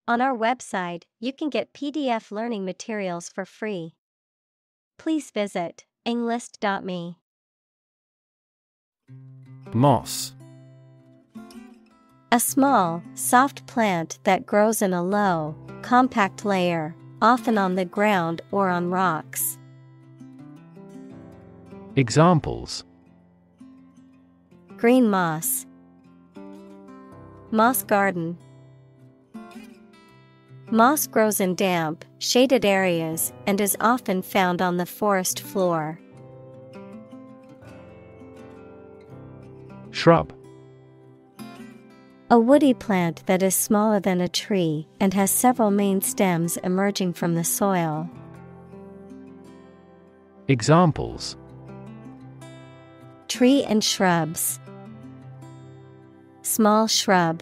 On our website, you can get PDF learning materials for free. Please visit englist.me. Moss. A small, soft plant that grows in a low, compact layer, often on the ground or on rocks. Examples: Green moss, moss garden. Moss grows in damp, shaded areas and is often found on the forest floor. Shrub. A woody plant that is smaller than a tree and has several main stems emerging from the soil. Examples: Tree and shrubs. Small shrub.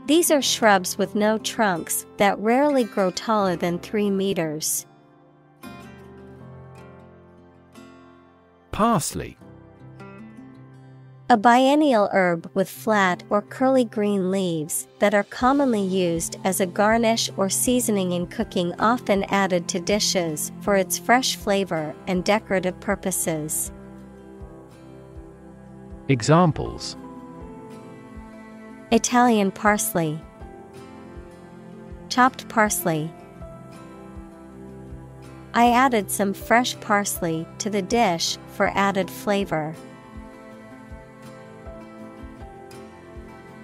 These are shrubs with no trunks that rarely grow taller than 3 meters. Parsley. A biennial herb with flat or curly green leaves that are commonly used as a garnish or seasoning in cooking, often added to dishes for its fresh flavor and decorative purposes. Examples: Italian parsley. Chopped parsley. I added some fresh parsley to the dish for added flavor.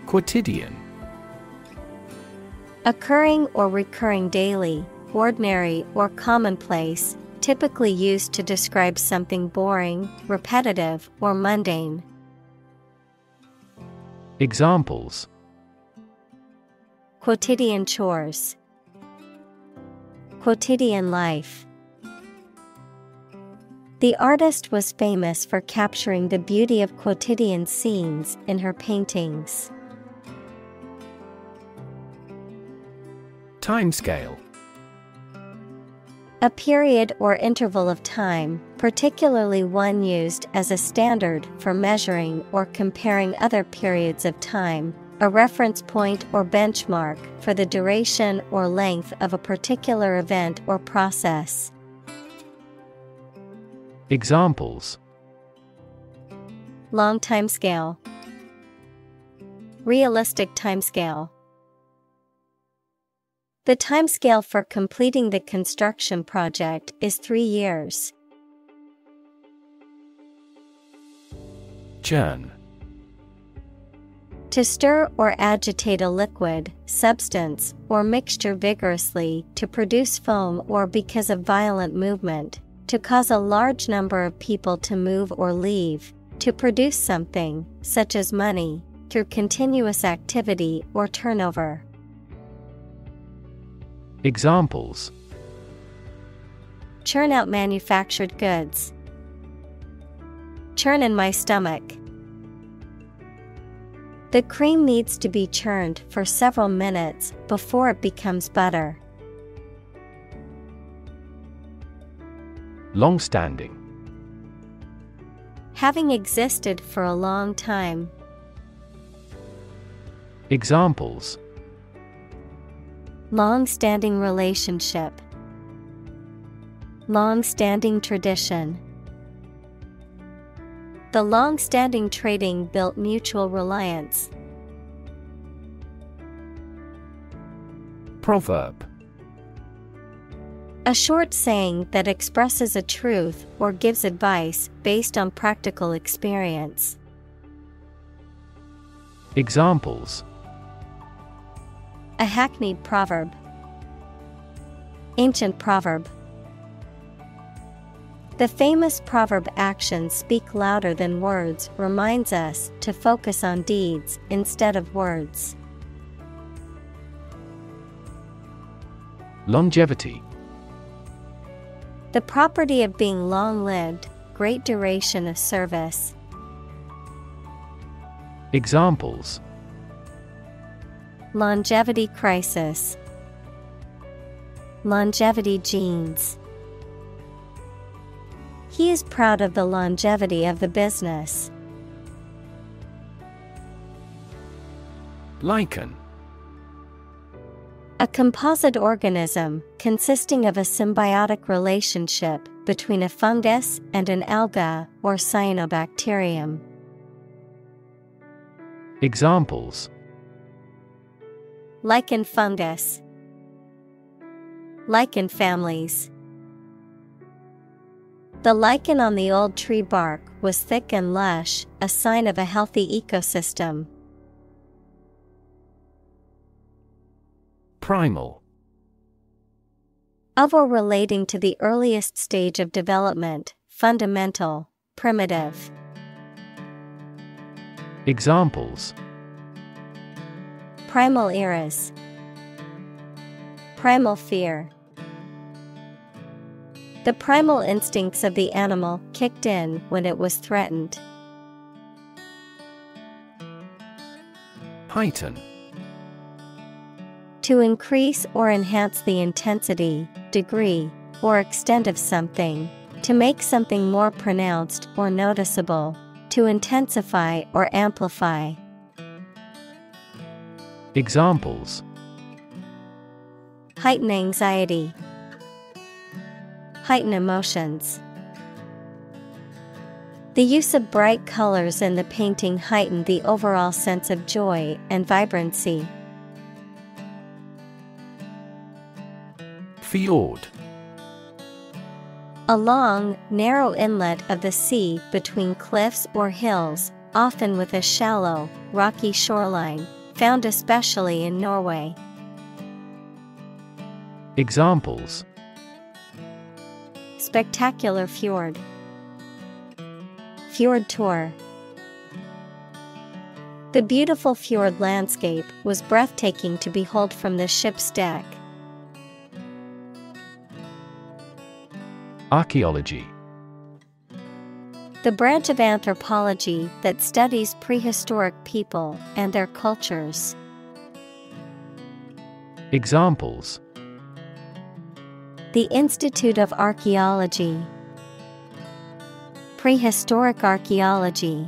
Quotidian. Occurring or recurring daily, ordinary or commonplace, typically used to describe something boring, repetitive, or mundane. Examples: Quotidian chores. Quotidian life. The artist was famous for capturing the beauty of quotidian scenes in her paintings. Timescale. A period or interval of time, particularly one used as a standard for measuring or comparing other periods of time, a reference point or benchmark for the duration or length of a particular event or process. Examples: Long timescale. Realistic timescale. The timescale for completing the construction project is 3 years. Churn. To stir or agitate a liquid, substance, or mixture vigorously to produce foam or because of violent movement, to cause a large number of people to move or leave, to produce something, such as money, through continuous activity or turnover. Examples: Churn out manufactured goods. Churn in my stomach. The cream needs to be churned for several minutes before it becomes butter. Long-standing. Having existed for a long time. Examples: Long-standing relationship. Long-standing tradition. The long-standing trading built mutual reliance. Proverb. A short saying that expresses a truth or gives advice based on practical experience. Examples: A hackneyed proverb. Ancient proverb. The famous proverb "actions speak louder than words" reminds us to focus on deeds instead of words. Longevity. The property of being long-lived, great duration of service. Examples: Longevity crisis. Longevity genes. He is proud of the longevity of the business. Lichen. A composite organism consisting of a symbiotic relationship between a fungus and an alga or cyanobacterium. Examples: Lichen fungus. Lichen families. The lichen on the old tree bark was thick and lush, a sign of a healthy ecosystem. Primal. Of or relating to the earliest stage of development, fundamental, primitive. Examples: Primal eras. Primal fear. The primal instincts of the animal kicked in when it was threatened. Heighten. To increase or enhance the intensity, degree, or extent of something, to make something more pronounced or noticeable, to intensify or amplify. Examples: Heighten anxiety. Heighten emotions. The use of bright colors in the painting heightened the overall sense of joy and vibrancy. Fjord. A long, narrow inlet of the sea between cliffs or hills, often with a shallow, rocky shoreline, found especially in Norway. Examples: Spectacular fjord. Fjord tour. The beautiful fjord landscape was breathtaking to behold from the ship's deck. Archaeology. The branch of anthropology that studies prehistoric people and their cultures. Examples: The Institute of Archaeology. Prehistoric archaeology.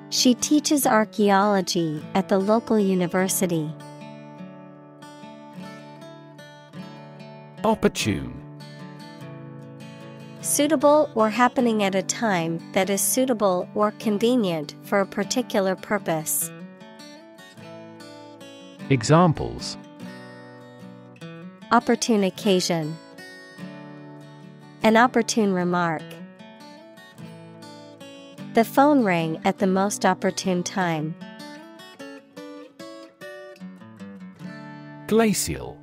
She teaches archaeology at the local university. Opportune. Suitable or happening at a time that is suitable or convenient for a particular purpose. Examples: Opportune occasion. An opportune remark. The phone rang at the most opportune time. Glacial.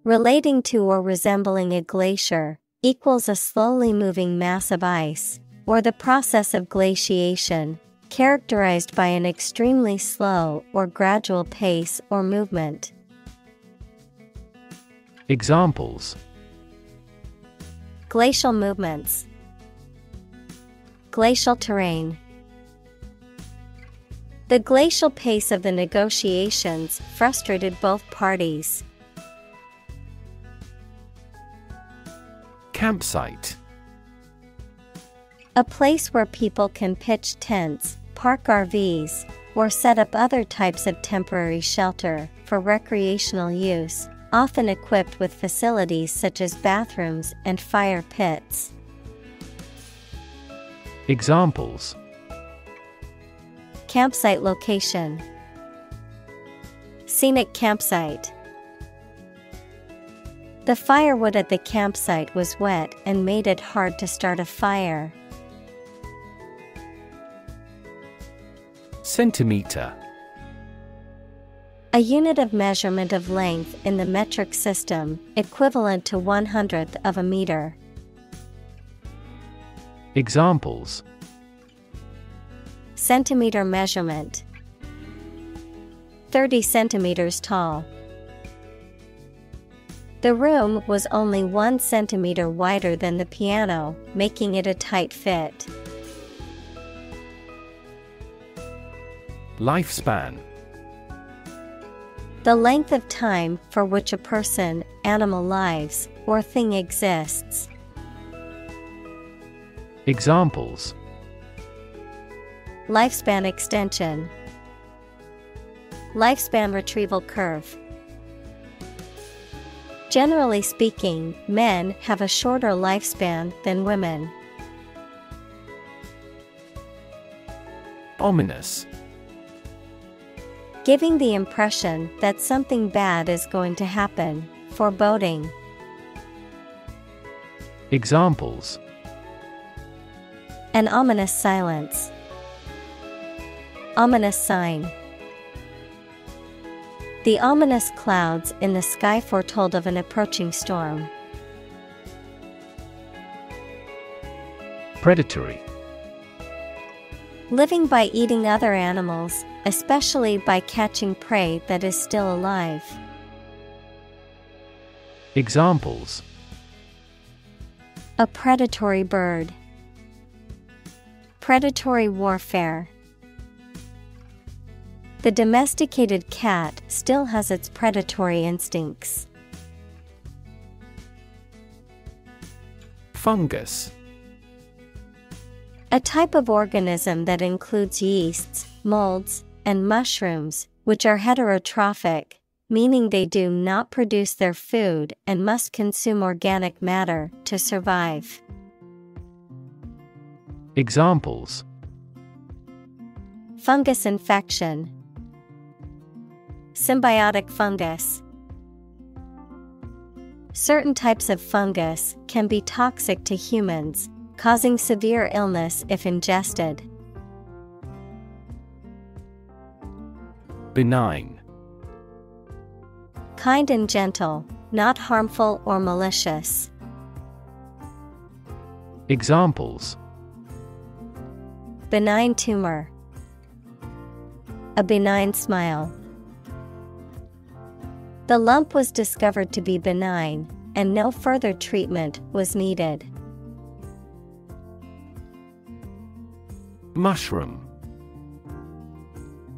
Relating to or resembling a glacier, equals a slowly moving mass of ice, or the process of glaciation, characterized by an extremely slow or gradual pace or movement. Examples: Glacial movements. Glacial terrain. The glacial pace of the negotiations frustrated both parties. Campsite. A place where people can pitch tents, park RVs, or set up other types of temporary shelter for recreational use, often equipped with facilities such as bathrooms and fire pits. Examples: Campsite location. Scenic campsite. The firewood at the campsite was wet and made it hard to start a fire. Centimeter. A unit of measurement of length in the metric system, equivalent to 1/100th of a meter. Examples: Centimeter measurement. 30 centimeters tall. The room was only 1 centimeter wider than the piano, making it a tight fit. Lifespan. The length of time for which a person, animal lives, or thing exists. Examples: Lifespan extension. Lifespan retrieval curve. Generally speaking, men have a shorter lifespan than women. Ominous. Giving the impression that something bad is going to happen, foreboding. Examples: An ominous silence. Ominous sign. The ominous clouds in the sky foretold of an approaching storm. Predatory. Living by eating other animals, especially by catching prey that is still alive. Examples: A predatory bird. Predatory warfare. The domesticated cat still has its predatory instincts. Fungus. A type of organism that includes yeasts, molds, and mushrooms, which are heterotrophic, meaning they do not produce their food and must consume organic matter to survive. Examples: Fungus infection. Symbiotic fungus. Certain types of fungus can be toxic to humans, causing severe illness if ingested. Benign. Kind and gentle, not harmful or malicious. Examples: Benign tumor. A benign smile. The lump was discovered to be benign, and no further treatment was needed. Mushroom.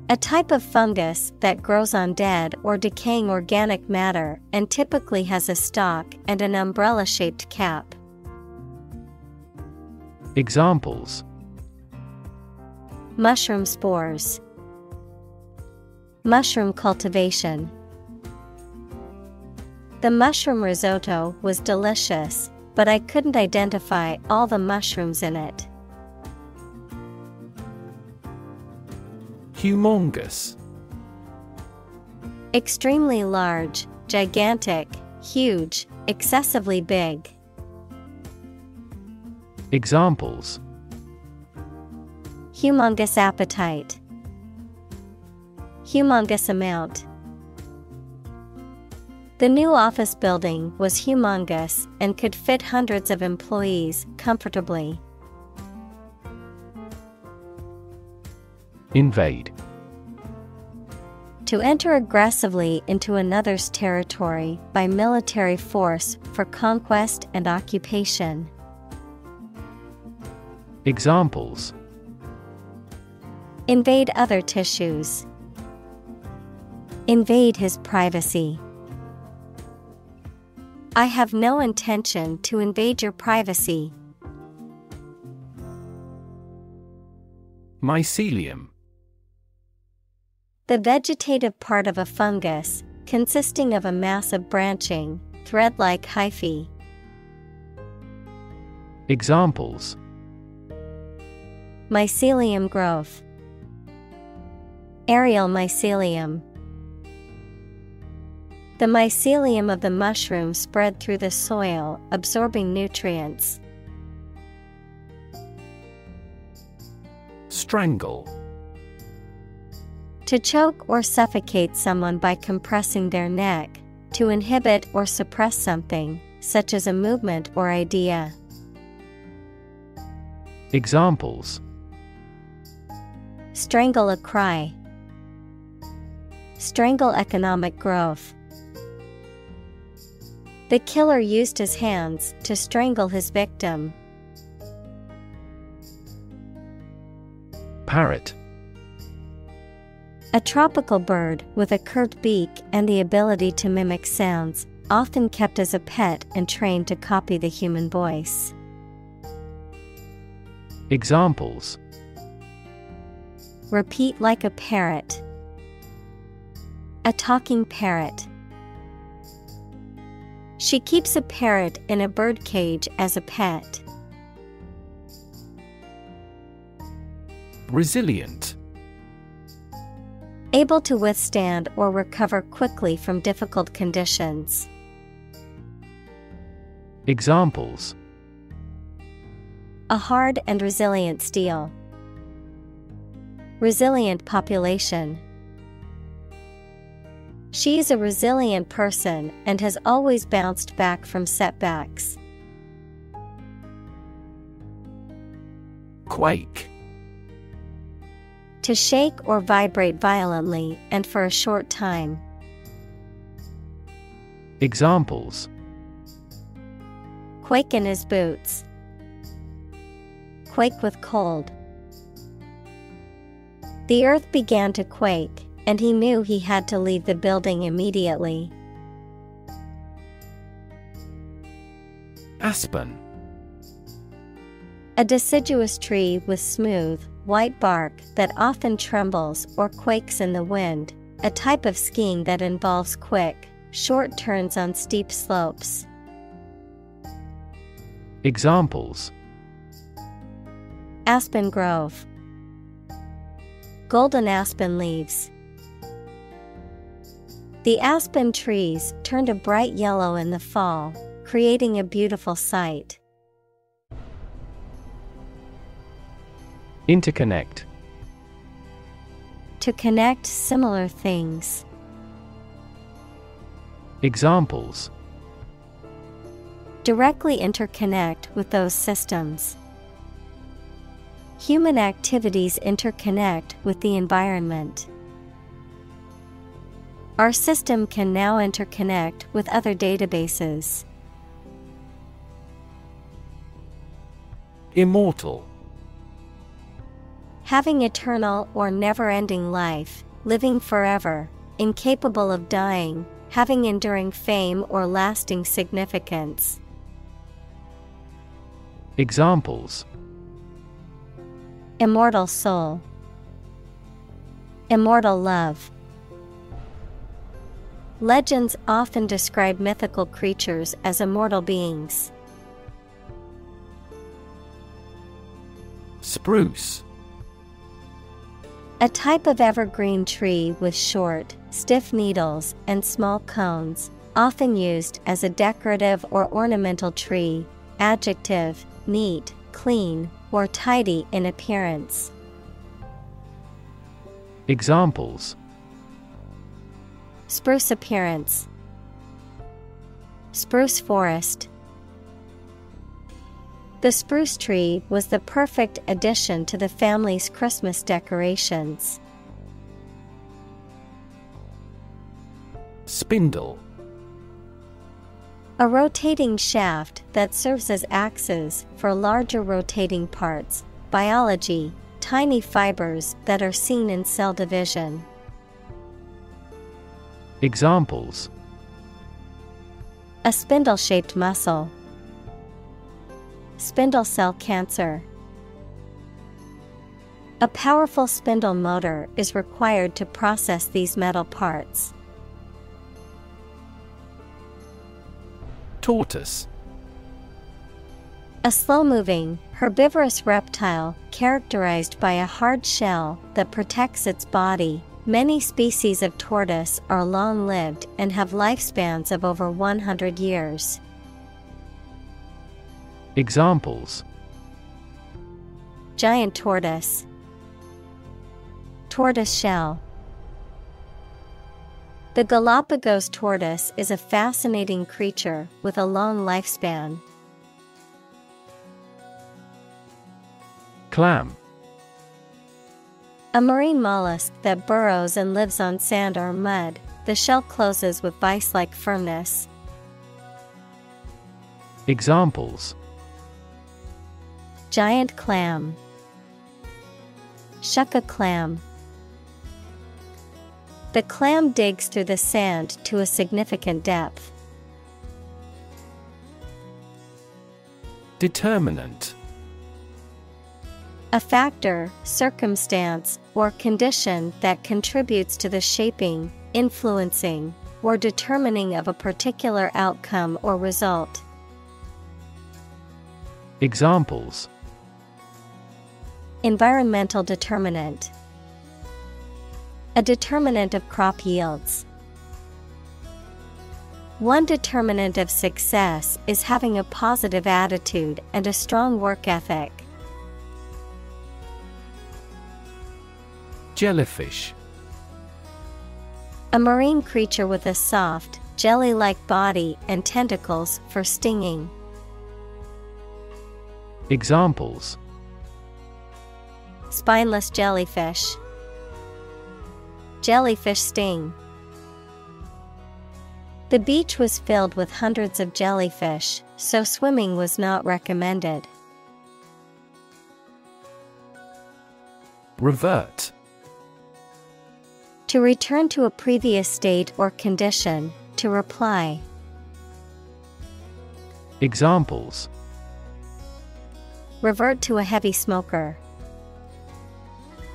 A type of fungus that grows on dead or decaying organic matter and typically has a stalk and an umbrella-shaped cap. Examples: Mushroom spores. Mushroom cultivation. The mushroom risotto was delicious, but I couldn't identify all the mushrooms in it. Humongous. Extremely large, gigantic, huge, excessively big. Examples: Humongous appetite. Humongous amount. The new office building was humongous and could fit hundreds of employees comfortably. Invade. To enter aggressively into another's territory by military force for conquest and occupation. Examples: Invade other tissues. Invade his privacy. I have no intention to invade your privacy. Mycelium. The vegetative part of a fungus, consisting of a mass of branching, thread-like hyphae. Examples: Mycelium growth. Aerial mycelium. The mycelium of the mushroom spread through the soil, absorbing nutrients. Strangle. To choke or suffocate someone by compressing their neck, to inhibit or suppress something, such as a movement or idea. Examples: Strangle a cry. Strangle economic growth. The killer used his hands to strangle his victim. Parrot. A tropical bird with a curved beak and the ability to mimic sounds, often kept as a pet and trained to copy the human voice. Examples: Repeat like a parrot. A talking parrot. She keeps a parrot in a bird cage as a pet. Resilient. Able to withstand or recover quickly from difficult conditions. Examples: A hard and resilient steel. Resilient population. She is a resilient person and has always bounced back from setbacks. Quake. To shake or vibrate violently and for a short time. Examples: Quake in his boots. Quake with cold. The earth began to quake, and he knew he had to leave the building immediately. Aspen. A deciduous tree with smooth, white bark that often trembles or quakes in the wind, a type of skiing that involves quick, short turns on steep slopes. Examples: Aspen grove. Golden aspen leaves. The aspen trees turned a bright yellow in the fall, creating a beautiful sight. Interconnect. To connect similar things. Examples: Directly interconnect with those systems. Human activities interconnect with the environment. Our system can now interconnect with other databases. Immortal. Having eternal or never-ending life, living forever, incapable of dying, having enduring fame or lasting significance. Examples: Immortal soul. Immortal love. Legends often describe mythical creatures as immortal beings. Spruce. A type of evergreen tree with short, stiff needles and small cones, often used as a decorative or ornamental tree. Adjective: neat, clean, or tidy in appearance. Examples: Spruce appearance. Spruce forest. The spruce tree was the perfect addition to the family's Christmas decorations. Spindle. A rotating shaft that serves as axes for larger rotating parts. Biology: tiny fibers that are seen in cell division. Examples: A spindle-shaped muscle. Spindle cell cancer. A powerful spindle motor is required to process these metal parts. Tortoise. A slow-moving, herbivorous reptile characterized by a hard shell that protects its body. Many species of tortoise are long-lived and have lifespans of over 100 years. Examples: Giant tortoise. Tortoise shell. The Galapagos tortoise is a fascinating creature with a long lifespan. Clam. A marine mollusk that burrows and lives on sand or mud. The shell closes with vice-like firmness. Examples: Giant clam. Shuck a clam. The clam digs through the sand to a significant depth. Determinant. A factor, circumstance, or condition that contributes to the shaping, influencing, or determining of a particular outcome or result. Examples: environmental determinant, a determinant of crop yields. One determinant of success is having a positive attitude and a strong work ethic. Jellyfish. A marine creature with a soft, jelly-like body and tentacles for stinging. Examples: spineless jellyfish, jellyfish sting. The beach was filled with hundreds of jellyfish, so swimming was not recommended. Revert. To return to a previous state or condition, to reply. Examples: revert to a heavy smoker,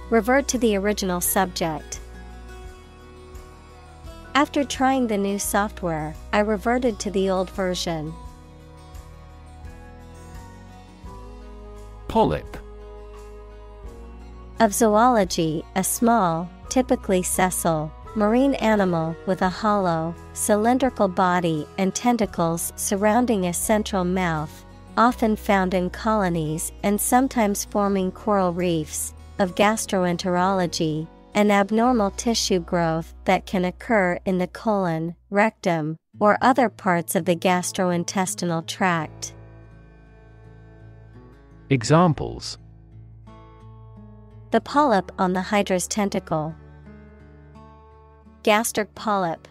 revert to the original subject. After trying the new software, I reverted to the old version. Polyp. Of zoology, a small, typically sessile, marine animal with a hollow, cylindrical body and tentacles surrounding a central mouth, often found in colonies and sometimes forming coral reefs. Of gastroenterology, an abnormal tissue growth that can occur in the colon, rectum, or other parts of the gastrointestinal tract. Examples: the polyp on the hydra's tentacle, gastric polyp.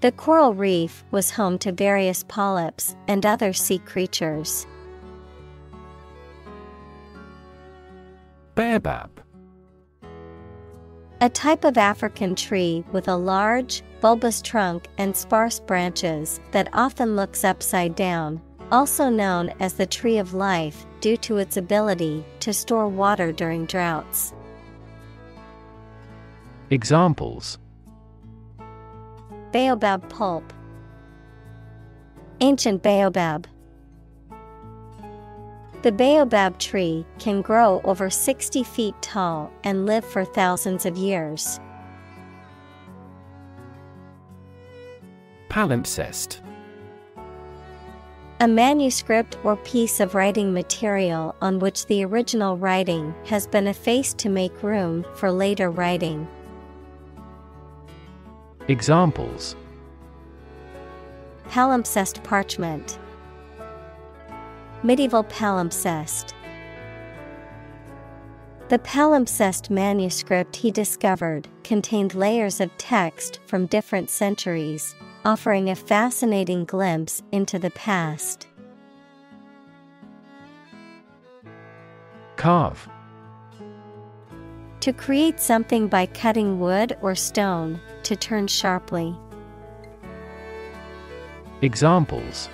The coral reef was home to various polyps and other sea creatures. Baobab. A type of African tree with a large, bulbous trunk and sparse branches that often looks upside down, also known as the tree of life due to its ability to store water during droughts. Examples: baobab pulp, ancient baobab. The baobab tree can grow over 60 feet tall and live for thousands of years. Palimpsest. A manuscript or piece of writing material on which the original writing has been effaced to make room for later writing. Examples: palimpsest parchment, medieval palimpsest. The palimpsest manuscript he discovered contained layers of text from different centuries, offering a fascinating glimpse into the past. Carve. To create something by cutting wood or stone, to turn sharply. Examples: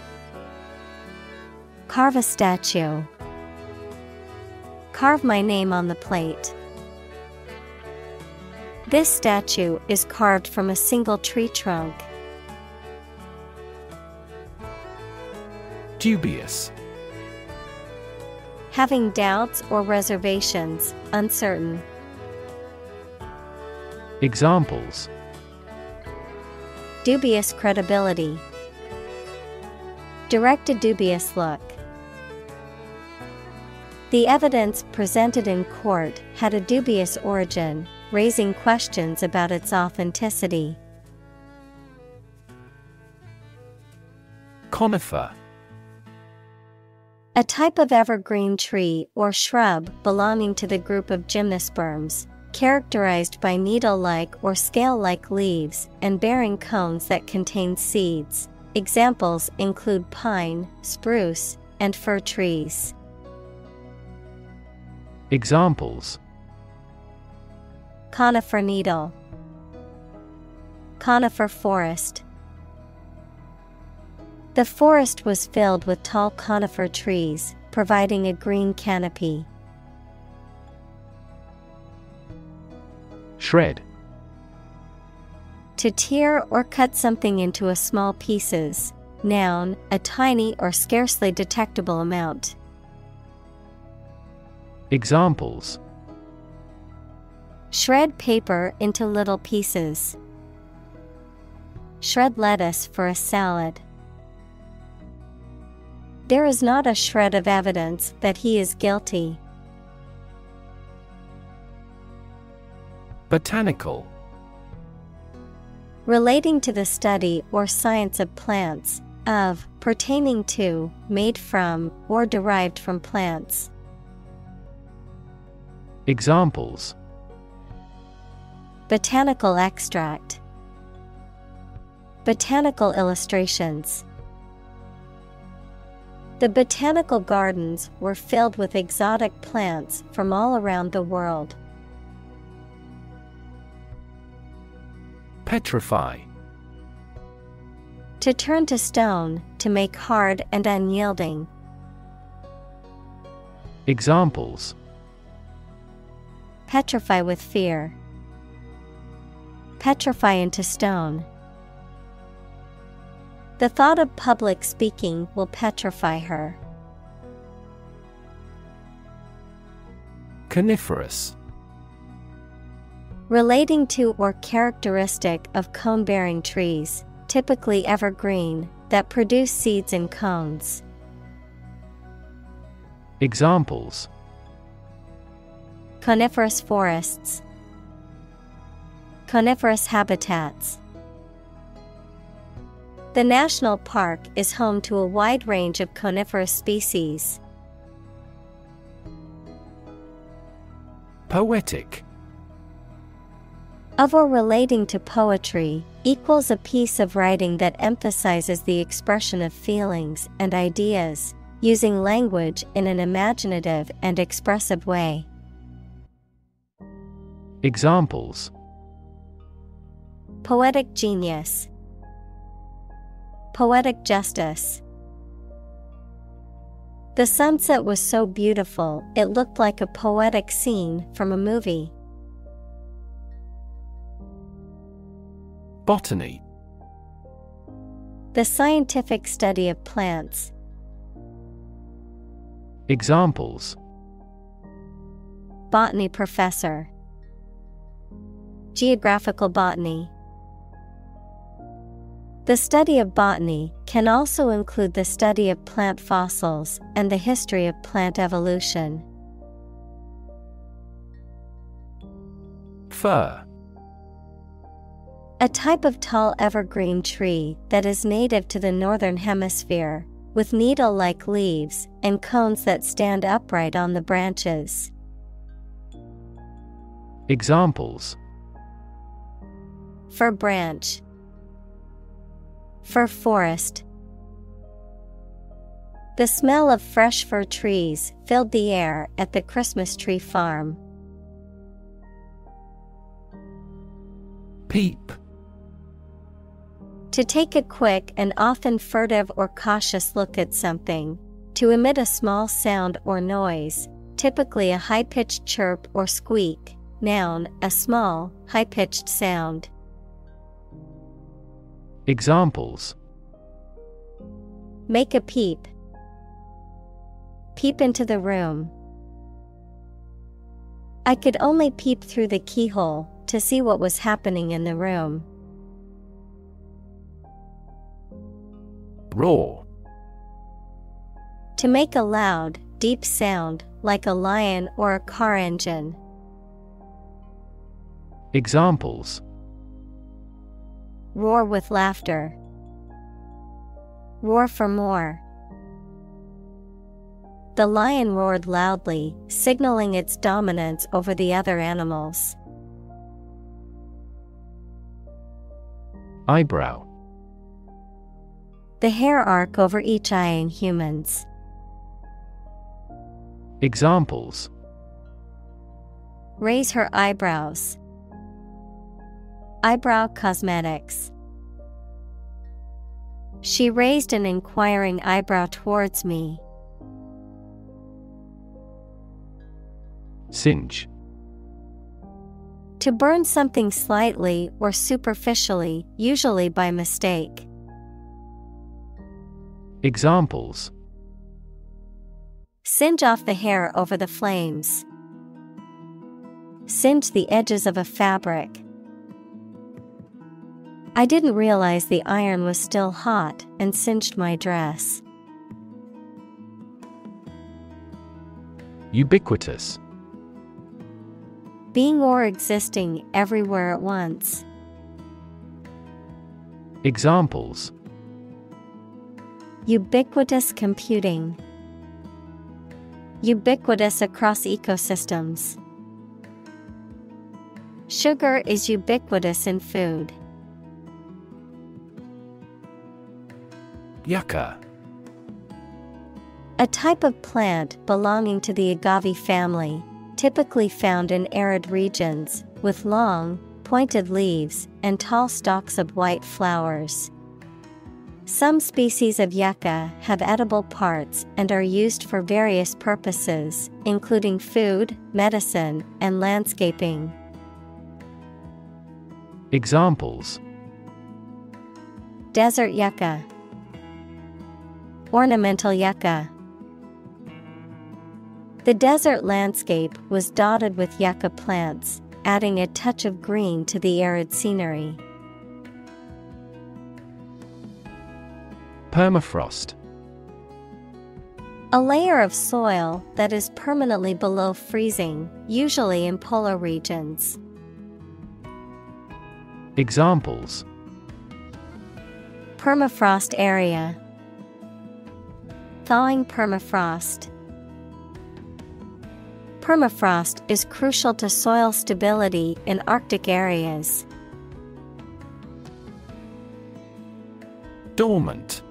carve a statue, carve my name on the plate. This statue is carved from a single tree trunk. Dubious. Having doubts or reservations, uncertain. Examples: dubious credibility, direct a dubious look. The evidence presented in court had a dubious origin, raising questions about its authenticity. Conifer. A type of evergreen tree or shrub belonging to the group of gymnosperms, characterized by needle-like or scale-like leaves and bearing cones that contain seeds. Examples include pine, spruce, and fir trees. Examples: conifer needle, conifer forest. The forest was filled with tall conifer trees, providing a green canopy. Shred. To tear or cut something into a small pieces. Noun, a tiny or scarcely detectable amount. Examples: Shred paper into little pieces. Shred lettuce for a salad. There is not a shred of evidence that he is guilty. Botanical. Relating to the study or science of plants, of, pertaining to, made from, or derived from plants. Examples: Botanical extract. Botanical illustrations. The botanical gardens were filled with exotic plants from all around the world. Petrify. To turn to stone, to make hard and unyielding. Examples: Petrify with fear. Petrify into stone. The thought of public speaking will petrify her. Coniferous. Relating to or characteristic of cone-bearing trees, typically evergreen, that produce seeds in cones. Examples: Coniferous forests. Coniferous habitats. The national park is home to a wide range of coniferous species. Poetic. Of or relating to poetry, equals a piece of writing that emphasizes the expression of feelings and ideas, using language in an imaginative and expressive way. Examples: Poetic genius. Poetic justice. The sunset was so beautiful, it looked like a poetic scene from a movie. Botany. The scientific study of plants. Examples: Botany professor. Geographical botany. The study of botany can also include the study of plant fossils and the history of plant evolution. Fir. A type of tall evergreen tree that is native to the northern hemisphere, with needle-like leaves and cones that stand upright on the branches. Examples: Fir branch. Fir forest. The smell of fresh fir trees filled the air at the Christmas tree farm. Peep. To take a quick and often furtive or cautious look at something. To emit a small sound or noise, typically a high-pitched chirp or squeak. Noun, a small, high-pitched sound. Examples: Make a peep. Peep into the room. I could only peep through the keyhole to see what was happening in the room. Roar. To make a loud, deep sound, like a lion or a car engine. Examples: Roar with laughter. Roar for more. The lion roared loudly, signaling its dominance over the other animals. Eyebrow. The hair arc over each eye in humans. Examples: Raise her eyebrows. Eyebrow cosmetics. She raised an inquiring eyebrow towards me. Singe. To burn something slightly or superficially, usually by mistake. Examples: singe off the hair over the flames. Singe the edges of a fabric. I didn't realize the iron was still hot and singed my dress. Ubiquitous. Being or existing everywhere at once. Examples: ubiquitous computing. Ubiquitous across ecosystems. Sugar is ubiquitous in food. Yucca. A type of plant belonging to the agave family, typically found in arid regions, with long, pointed leaves and tall stalks of white flowers. Some species of yucca have edible parts and are used for various purposes, including food, medicine, and landscaping. Examples: desert yucca. Ornamental yucca. The desert landscape was dotted with yucca plants, adding a touch of green to the arid scenery. Permafrost. A layer of soil that is permanently below freezing, usually in polar regions. Examples: permafrost area. Thawing permafrost. Permafrost is crucial to soil stability in Arctic areas. Dormant.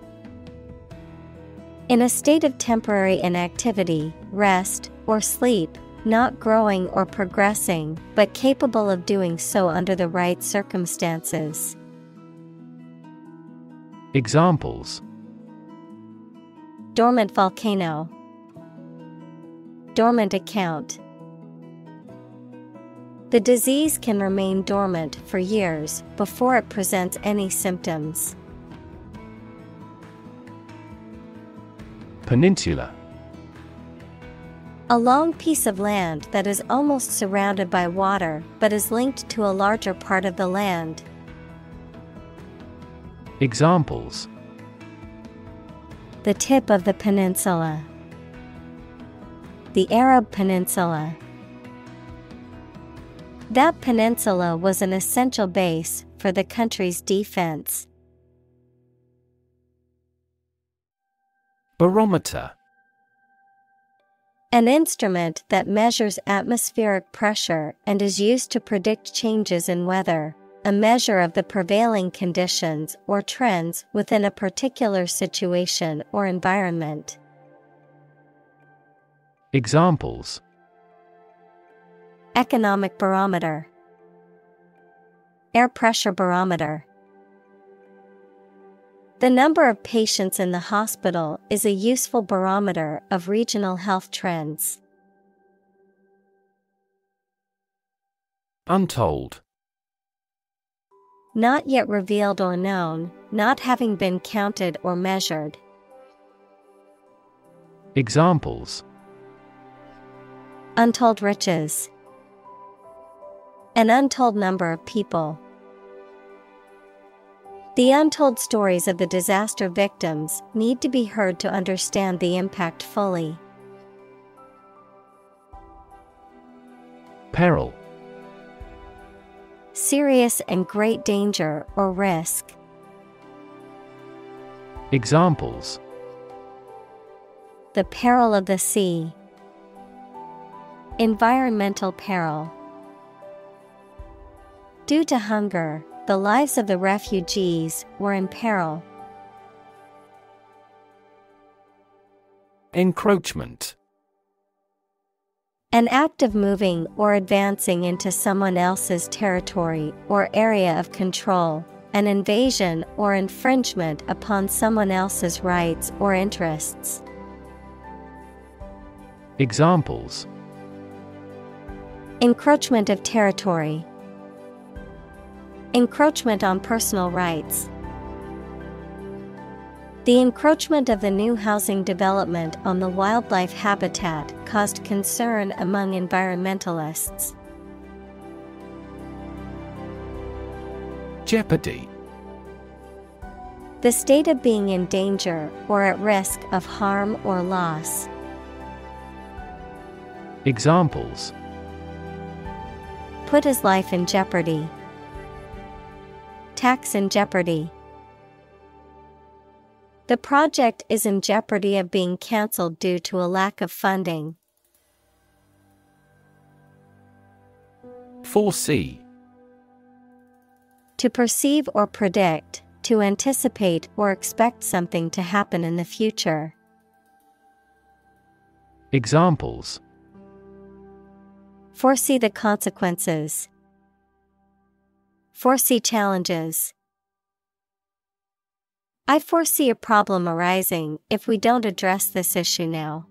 In a state of temporary inactivity, rest, or sleep, not growing or progressing, but capable of doing so under the right circumstances. Examples: dormant volcano. Dormant account. The disease can remain dormant for years before it presents any symptoms. Peninsula. A long piece of land that is almost surrounded by water but is linked to a larger part of the land. Examples: the tip of the peninsula. The Arab Peninsula. That peninsula was an essential base for the country's defense. Barometer. An instrument that measures atmospheric pressure and is used to predict changes in weather, a measure of the prevailing conditions or trends within a particular situation or environment. Examples: economic barometer. Air pressure barometer. The number of patients in the hospital is a useful barometer of regional health trends. Untold. Not yet revealed or known, not having been counted or measured. Examples: untold riches. An untold number of people. The untold stories of the disaster victims need to be heard to understand the impact fully. Peril. Serious and great danger or risk. Examples: the peril of the sea. Environmental peril. Due to hunger, the lives of the refugees were in peril. Encroachment. An act of moving or advancing into someone else's territory or area of control, an invasion or infringement upon someone else's rights or interests. Examples: encroachment of territory. Encroachment on personal rights. The encroachment of the new housing development on the wildlife habitat caused concern among environmentalists. Jeopardy. The state of being in danger or at risk of harm or loss. Examples: Put his life in jeopardy. Tax in jeopardy. The project is in jeopardy of being cancelled due to a lack of funding. Foresee. To perceive or predict, to anticipate or expect something to happen in the future. Examples: Foresee the consequences. Foresee challenges. I foresee a problem arising if we don't address this issue now.